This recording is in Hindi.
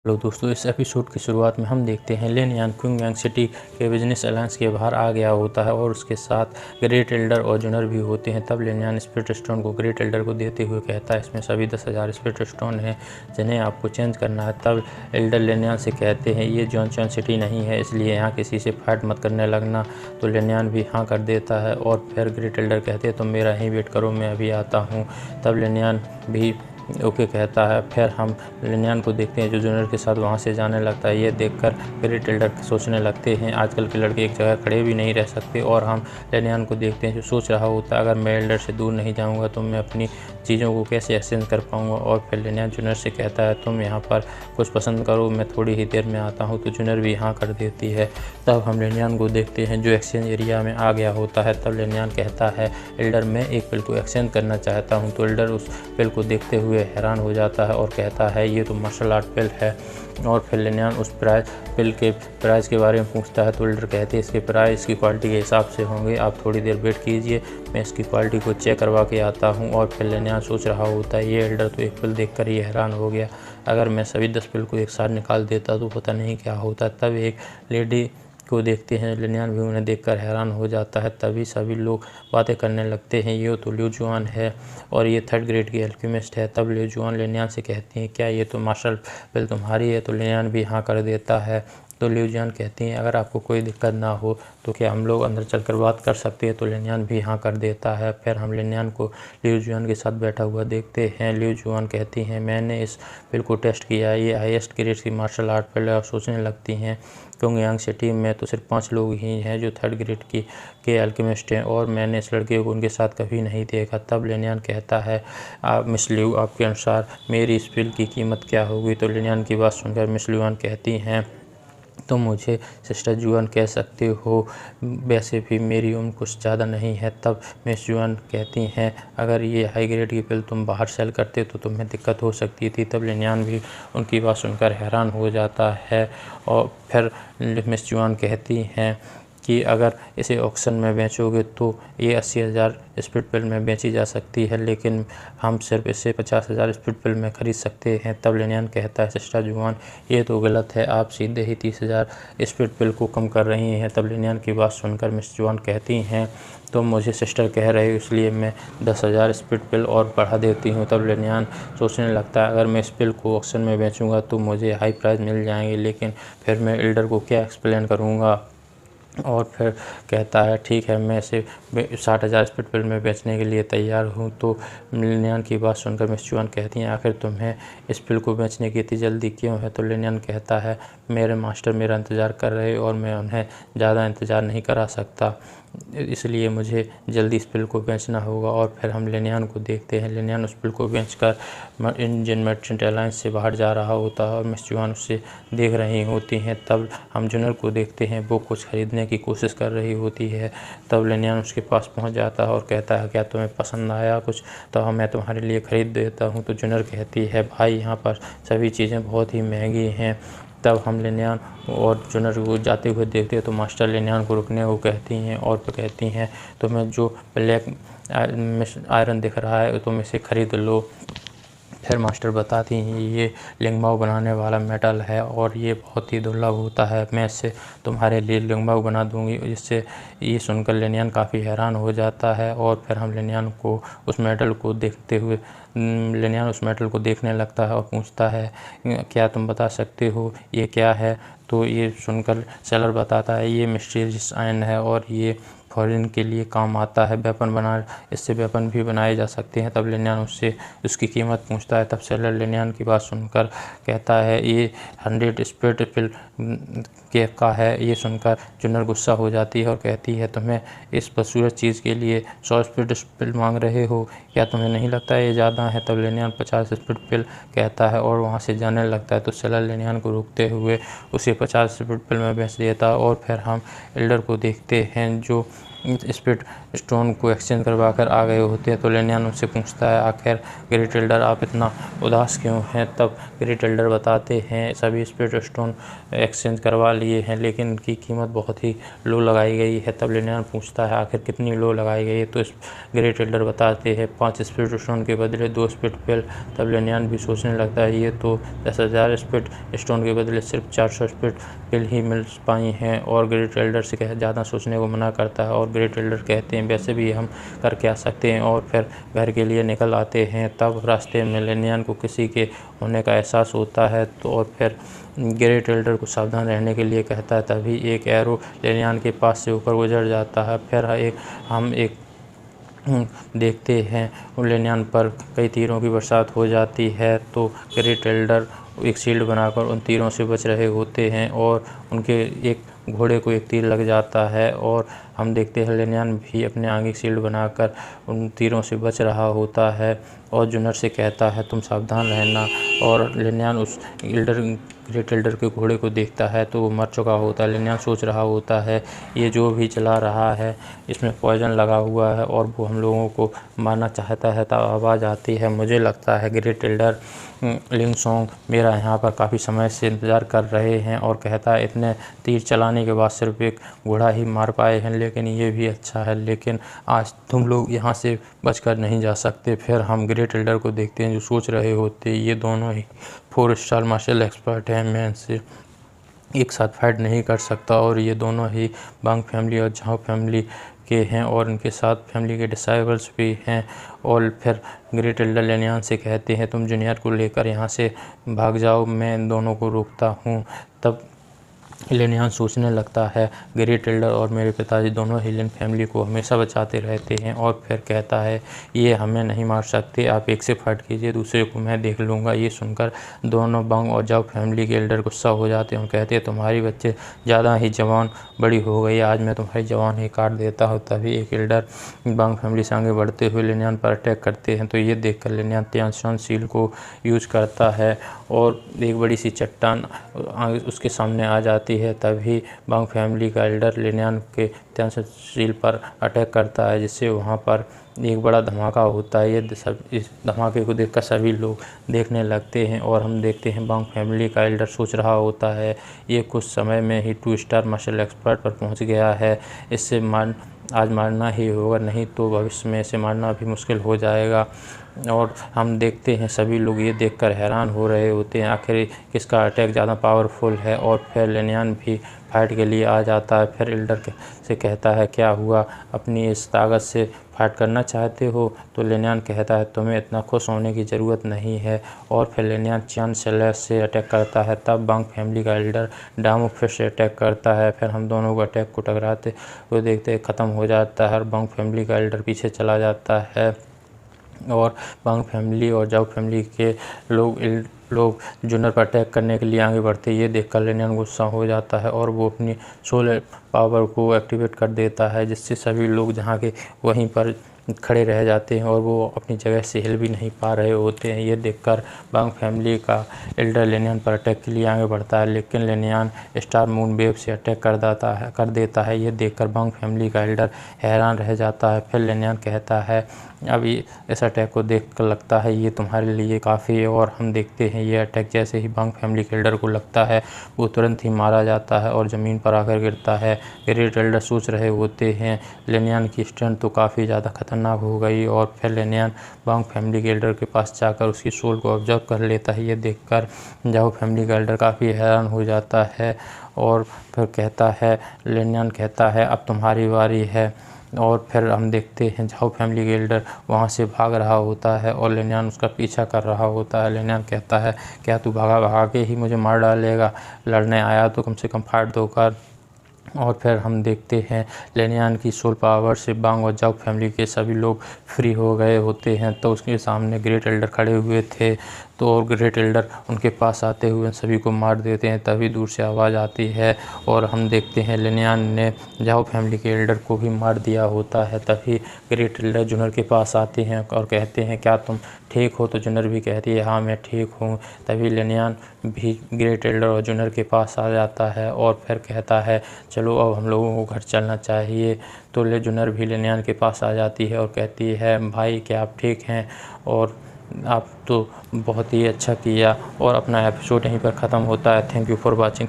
हेलो दोस्तों, इस एपिसोड की शुरुआत में हम देखते हैं लिन यान क्विंग सिटी के बिजनेस अलायंस के बाहर आ गया होता है और उसके साथ ग्रेट एल्डर और जूनर भी होते हैं। तब लिन यान स्पिरिट स्टोन को ग्रेट एल्डर को देते हुए कहता है, इसमें सभी 10,000 स्पिरिट स्टोन हैं जिन्हें आपको चेंज करना है। तब एल्डर लिन यान से कहते हैं, ये जॉनसन सिटी नहीं है, इसलिए यहाँ किसी से फाइट मत करने लगना। तो लिन यान भी हाँ कर देता है और फिर ग्रेट एल्डर कहते हैं, तुम मेरा यहीं वेट करो, मैं अभी आता हूँ। तब लिन यान भी ओके कहता है। फिर हम लिन यान को देखते हैं जो जूनियर के साथ वहाँ से जाने लगता है। ये देखकर ग्रेट एल्डर सोचने लगते हैं, आजकल के लड़के एक जगह खड़े भी नहीं रह सकते। और हम लिन यान को देखते हैं जो सोच रहा होता है, अगर मैं एल्डर से दूर नहीं जाऊँगा तो मैं अपनी चीज़ों को कैसे एक्सचेंज कर पाऊँगा। और फिर लिन यान जूनियर से कहता है, तुम यहाँ पर कुछ पसंद करो, मैं थोड़ी ही देर में आता हूँ। तो जूनियर भी हाँ कर देती है। तब हम लिन यान को देखते हैं जो एक्सचेंज एरिया में आ गया होता है। तब लिन यान कहता है, एल्डर मैं एक पिल को एक्सचेंज करना चाहता हूँ। तो एल्डर उस पिल को देखते हुए हैरान हो जाता है और कहता है, ये तो मार्शल आर्ट पिल है। और फिर लिन यान उस पिल के प्राइस के बारे में पूछता है। तो एल्डर कहते हैं, इसके प्राइस इसकी क्वालिटी के हिसाब से होंगे, आप थोड़ी देर वेट कीजिए, मैं इसकी क्वालिटी को चेक करवा के आता हूँ। और फिर लिन यान सोच रहा होता है, ये एल्डर तो एक पिल देखकर ही हैरान हो गया, अगर मैं सभी 10 पिल को एक साथ निकाल देता तो पता नहीं क्या होता। तब एक लेडी को देखते हैं, लिन यान भी उन्हें देखकर हैरान हो जाता है। तभी सभी लोग बातें करने लगते हैं, ये तो लिu जुआन है और ये 3rd ग्रेड की अल्केमिस्ट है। तब लिu जुआन लिन यान से कहती हैं, क्या ये तो मार्शल पिल तुम्हारी है? तो लिन यान भी हाँ कर देता है। तो लिu जुआन कहती हैं, अगर आपको कोई दिक्कत ना हो तो क्या हम लोग अंदर चलकर बात कर सकते हैं? तो लिन यान भी हाँ कर देता है। फिर हम लिन यान को लिu जुआन के साथ बैठा हुआ देखते हैं। लिu जुआन कहती हैं, मैंने इस पिल को टेस्ट किया, ये हाईएस्ट ग्रेड की मार्शल आर्ट पिल है। और सोचने लगती हैं, क्विंग सिटी में तो सिर्फ 5 लोग ही हैं जो 3rd ग्रेड के अल्केमिस्ट हैं और मैंने इस लड़के को उनके साथ कभी नहीं देखा। तब लिन यान कहता है, आप मिस लिu, आपके अनुसार मेरी इस पिल की कीमत क्या होगी? तो लिन यान की बात सुनकर मिस जुआन कहती हैं, तुम मुझे सिस्टर जुआन कह सकते हो, वैसे भी मेरी उम्र कुछ ज़्यादा नहीं है। तब मिस जुआन कहती हैं, अगर ये हाई ग्रेड की पिल तुम बाहर सेल करते तो तुम्हें दिक्कत हो सकती थी। तब लिन यान भी उनकी बात सुनकर हैरान हो जाता है। और फिर मिस जुआन कहती हैं कि अगर इसे ऑक्शन में बेचोगे तो ये 80,000 स्पिरिट पिल में बेची जा सकती है, लेकिन हम सिर्फ इसे 50,000 स्पिरिट पिल में ख़रीद सकते हैं। तब लिन यान कहता है, सिस्टर जुआन ये तो गलत है, आप सीधे ही 30,000 स्पिरिट पिल को कम कर रही हैं। तब लिन यान की बात सुनकर मिस जुआन कहती हैं, तो मुझे सिस्टर कह रहे हो इसलिए मैं 10,000 स्पिरिट पिल और बढ़ा देती हूँ। तब लिन यान सोचने लगता है, अगर मैं इस पिल को ऑक्शन में बेचूँगा तो मुझे हाई प्राइस मिल जाएंगे, लेकिन फिर मैं एल्डर को क्या एक्सप्लेन करूँगा? और फिर कहता है, ठीक है, मैं इसे 60,000 स्पिरिट पिल में बेचने के लिए तैयार हूँ। तो लिन यान की बात सुनकर मिस जुआन कहती हैं, आखिर तुम्हें इस पिल को बेचने की इतनी जल्दी क्यों है? तो लिन यान कहता है, मेरे मास्टर मेरा इंतज़ार कर रहे और मैं उन्हें ज़्यादा इंतज़ार नहीं करा सकता, इसलिए मुझे जल्दी इस पिल को बेचना होगा। और फिर हम लिन यान को देखते हैं, लिन यान उस पिल को बेचकर इंडियन मर्चेंट अलायंस से बाहर जा रहा होता है और मिस जुआन उसे देख रही होती हैं। तब हम जूनियर को देखते हैं, वो कुछ खरीदने की कोशिश कर रही होती है। तब लिन यान उसके पास पहुंच जाता है और कहता है, क्या तुम्हें पसंद आया कुछ? तो मैं तुम्हारे लिए ख़रीद देता हूं। तो जूनियर कहती है, भाई यहाँ पर सभी चीज़ें बहुत ही महंगी हैं। तब हम लिन यान और जूनियर को जाते हुए देखते हैं तो मास्टर लिन यान को रुकने को कहती हैं और कहती हैं, तुम्हें जो ब्लैक आयरन दिख रहा है तुम इसे खरीद लो। फिर मास्टर बताती हैं, ये लिंगमाओ बनाने वाला मेटल है और ये बहुत ही दुर्लभ होता है, मैं इससे तुम्हारे लिए लिंगमाओ बना दूंगी। इससे ये सुनकर लिन यान काफ़ी हैरान हो जाता है। और फिर हम लिन यान को उस मेटल को देखते हुए लिन यान उस मेटल को देखने लगता है और पूछता है, क्या तुम बता सकते हो ये क्या है? तो ये सुनकर सेलर बताता है, ये मिस्टीरियस आयरन है और ये फॉरेन के लिए काम आता है, इससे वेपन भी बनाए जा सकते हैं। तब लिन यान उससे उसकी कीमत पूछता है। तब सेलर लिन यान की बात सुनकर कहता है, ये 100 स्पिरिट पिल के का है। ये सुनकर जूनियर गुस्सा हो जाती है और कहती है, तुम्हें इस बदसूरत चीज़ के लिए 100 स्पिरिट पिल मांग रहे हो, क्या तुम्हें नहीं लगता ये ज़्यादा है? तब लिन यान 50 स्पिरिट पिल कहता है और वहाँ से जाने लगता है। तो सेलर लिन यान को रोकते हुए उसे 50 स्पिरिट पिल में बेच देता। और फिर हम एल्डर को देखते हैं जो स्पिरिट स्टोन को एक्सचेंज करवा कर आ गए होते हैं। तो लेनियान उनसे पूछता है आखिर ग्रेट एल्डर आप इतना उदास क्यों हैं। तब ग्रेट एल्डर बताते हैं सभी स्पिरिट स्टोन एक्सचेंज करवा लिए हैं लेकिन इनकी कीमत बहुत ही लो लगाई गई है। तब लेनियान पूछता है आखिर कितनी लो लगाई गई है। तो ग्रेट एल्डर बताते हैं 5 स्पिरिट स्टोन के बदले 2 स्पिरिट पिल। तब लेनियान भी सोचने लगता है ये तो 10,000 स्पिरिट स्टोन के बदले सिर्फ 400 स्पिरिट पिल ही मिल पाई हैं और ग्रेट एल्डर से ज़्यादा सोचने को मना करता है। और ग्रेट एल्डर कहते हैं वैसे भी हम कर क्या सकते हैं और फिर घर के लिए निकल आते हैं। तब रास्ते में लेनियान को किसी के होने का एहसास होता है तो और फिर ग्रेट एल्डर को सावधान रहने के लिए कहता है। तभी एक एरो लेनियान के पास से होकर गुजर जाता है। फिर हम एक देखते हैं लेनियान पर कई तीरों की बरसात हो जाती है। तो ग्रेट एल्डर एक शील्ड बनाकर उन तीरों से बच रहे होते हैं और उनके एक घोड़े को एक तीर लग जाता है और हम देखते हैं लेनियान भी अपने आगे शील्ड बनाकर उन तीरों से बच रहा होता है और जूनर से कहता है तुम सावधान रहना। और लेनियान उस ग्रेट एल्डर के घोड़े को देखता है तो वो मर चुका होता है। लेनियान सोच रहा होता है ये जो भी चला रहा है इसमें पॉइजन लगा हुआ है और वो हम लोगों को मारना चाहता है। तब आवाज़ आती है मुझे लगता है ग्रेट एल्डर लिंगसोंग मेरा यहाँ पर काफ़ी समय से इंतज़ार कर रहे हैं। और कहता है इतने तीर चलाने के बाद सिर्फ एक घोड़ा ही मार पाए हैं लेकिन ये भी अच्छा है लेकिन आज तुम लोग यहाँ से बचकर नहीं जा सकते। फिर हम ग्रेट एल्डर को देखते हैं जो सोच रहे होते ये दोनों ही 4 स्टार मार्शल एक्सपर्ट हैं, मैं इनसे एक साथ फाइट नहीं कर सकता। और ये दोनों ही बांग फैमिली और झाओ फैमिली के हैं और इनके साथ फैमिली के डिसाइबल्स भी हैं। और फिर ग्रेट एल्डर लेनियान से कहते हैं तुम जूनियर को लेकर यहाँ से भाग जाओ, मैं इन दोनों को रोकता हूँ। तब लेनियान सोचने लगता है ग्रेट एल्डर और मेरे पिताजी दोनों ही लिन फैमिली को हमेशा बचाते रहते हैं। और फिर कहता है ये हमें नहीं मार सकते, आप एक से फाइट कीजिए दूसरे को मैं देख लूँगा। ये सुनकर दोनों बांग और जाओ फैमिली के एल्डर गुस्सा हो जाते हैं और कहते हैं तुम्हारी बच्चे ज़्यादा ही जवान बड़ी हो गई, आज मैं तुम्हारी जवान ही काट देता हूँ। तभी एक एल्डर बांग फैमिली से आगे बढ़ते हुए लेनियान पर अटैक करते हैं। तो ये देखकर लेनियान त्यानशान सील को यूज़ करता है और एक बड़ी सी चट्टान उसके सामने आ जाती है। तभी बांग फैमिली का एल्डर लेनियान के त्यानशान सील पर अटैक करता है जिससे वहाँ पर एक बड़ा धमाका होता है। इस धमाके को देखकर सभी लोग देखने लगते हैं और हम देखते हैं बांग फैमिली का एल्डर सोच रहा होता है ये कुछ समय में ही 2 स्टार मार्शल एक्सपर्ट पर पहुंच गया है, इससे आज मारना ही होगा, नहीं तो भविष्य में इसे मारना भी मुश्किल हो जाएगा। और हम देखते हैं सभी लोग ये देखकर हैरान हो रहे होते हैं आखिर किसका अटैक ज़्यादा पावरफुल है। और फिर लेनियान भी फाइट के लिए आ जाता है। फिर एल्डर से कहता है क्या हुआ, अपनी इस ताकत से फाइट करना चाहते हो। तो लेनियान कहता है तुम्हें इतना खुश होने की ज़रूरत नहीं है। और फिर लेनियान चान सेलेस से अटैक करता है। तब बांग फैमिली का एल्डर डामो फिर से अटैक करता है। फिर हम दोनों को अटैक को टकराते हुए देखते ख़त्म हो जाता है और बांग फैमिली का एल्डर पीछे चला जाता है। और बांग फैमिली और जाओ फैमिली के लोग जूनर पर अटैक करने के लिए आगे बढ़ते ये देखकर लेनियान गुस्सा हो जाता है और वो अपनी सोल पावर को एक्टिवेट कर देता है जिससे सभी लोग जहाँ के वहीं पर खड़े रह जाते हैं और वो अपनी जगह से हिल भी नहीं पा रहे होते हैं। ये देखकर बांग फैमिली का एल्डर लेनियान पर अटैक के लिए आगे बढ़ता है लेकिन लेनियान स्टार मून वेव से अटैक कर देता है। ये देखकर बांग फैमिली का एल्डर हैरान रह जाता है। फिर लेनियान कहता है अभी इस अटैक को देखकर लगता है ये तुम्हारे लिए काफ़ी है। और हम देखते हैं ये अटैक जैसे ही बांग फैमिली के एल्डर को लगता है वो तुरंत ही मारा जाता है और ज़मीन पर आकर गिरता है। ग्रेट एल्डर सोच रहे होते हैं लेनियान की स्ट्रेंथ तो काफ़ी ज़्यादा खतरनाक हो गई। और फिर लेनियान बांग फैमिली के एल्डर के पास जाकर उसकी सोल को ऑब्जर्व कर लेता है। ये देखकर जाओ फैमिली का एल्डर काफ़ी हैरान हो जाता है और फिर कहता है लेनियान कहता है अब तुम्हारी बारी है। और फिर हम देखते हैं झाओ फैमिली के एल्डर वहाँ से भाग रहा होता है और लेनियान उसका पीछा कर रहा होता है। लेनियान कहता है क्या तू भागा के ही मुझे मार डालेगा, लड़ने आया तो कम से कम फाइट दो कर। और फिर हम देखते हैं लेनियान की सोल पावर से बांग और जाओ फैमिली के सभी लोग फ्री हो गए होते हैं। तो उसके सामने ग्रेट एल्डर खड़े हुए थे। तो और ग्रेट एल्डर उनके पास आते हुए सभी को मार देते हैं। तभी दूर से आवाज़ आती है और हम देखते हैं लिनयान ने जाओ फैमिली के एल्डर को भी मार दिया होता है। तभी ग्रेट एल्डर जुनर के पास आते हैं और कहते हैं क्या तुम ठीक हो? तो जुनर भी कहती है हाँ मैं ठीक हूँ। तभी लिनयान भी ग्रेट एल्डर और जुनर के पास आ जाता है और फिर कहता है चलो अब हम लोगों को घर चलना चाहिए। तो जुनर भी लिनयान के पास आ जाती है और कहती है भाई क्या आप ठीक हैं? और आप तो बहुत ही अच्छा किया। और अपना एपिसोड यहीं पर ख़त्म होता है। Thank you for watching.